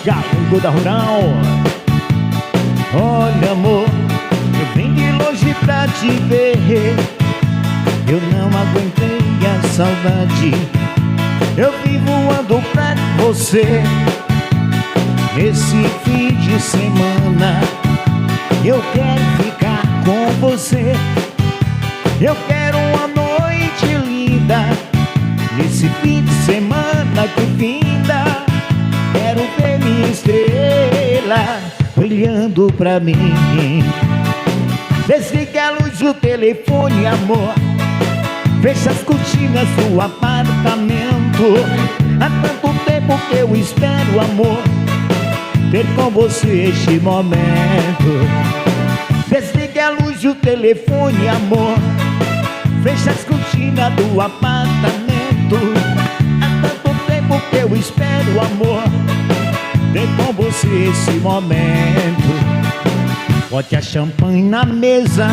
Galego da Rural. Olha, amor, eu vim de longe pra te ver. Eu não aguentei a saudade. Eu vim voando pra você. Nesse fim de semana eu quero ficar com você. Eu quero uma noite linda. Nesse fim de semana que finda, quero ver minha estrela brilhando pra mim. Desligue a luz do telefone, amor. Fecha as cortinas do apartamento. Há tanto tempo que eu espero, amor, ter com você este momento. Desligue a luz do telefone, amor. Fecha as cortinas do apartamento. Há tanto tempo que eu espero, amor, ter com você esse momento. Bote a champanhe na mesa,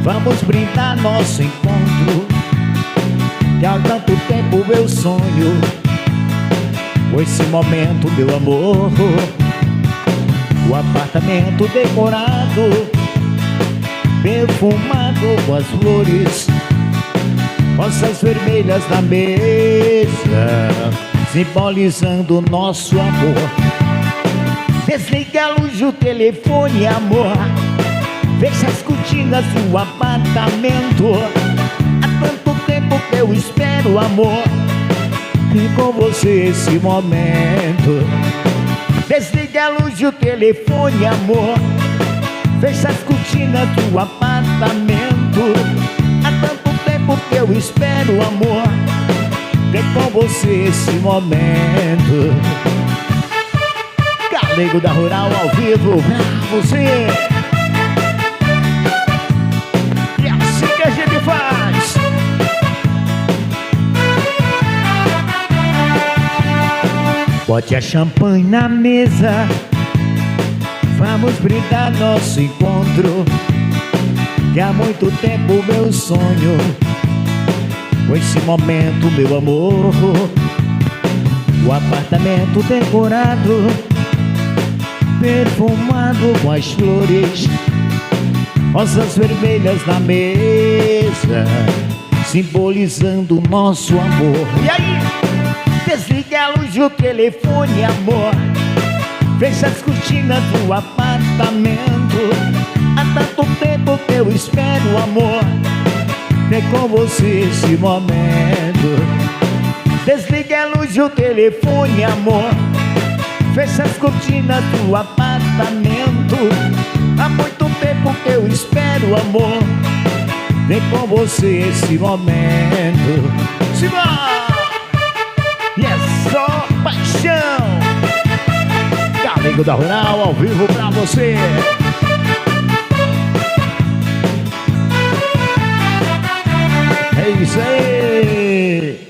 vamos brindar nosso encontro, que há tanto tempo eu sonho com esse momento, meu amor. O apartamento decorado, perfumado com as flores, rosas vermelhas na mesa, simbolizando nosso amor. Desliga a luz do telefone, amor. Fecha as cortinas do apartamento. Há tanto tempo que eu espero, amor, ter com você esse momento. Desliga a luz do telefone, amor. Fecha as cortinas do apartamento. Há tanto tempo que eu espero, amor, ter com você esse momento. Galego da Rural ao vivo pra você. E assim que a gente faz. Bote a champanhe na mesa, vamos brindar nosso encontro, que há muito tempo meu sonho com esse momento, meu amor. O apartamento decorado, perfumado com as flores, rosas vermelhas na mesa, simbolizando o nosso amor. E aí? Desliga a luz do telefone, amor. Fecha as cortinas do apartamento. Há tanto tempo que eu espero, amor, ter com você esse momento. Desliga a luz do telefone, amor. Fecha as cortinas do apartamento. Há muito tempo que eu espero, amor, ter com você esse momento. Simbora! E é só paixão. Galego da Rural ao vivo pra você. É isso aí.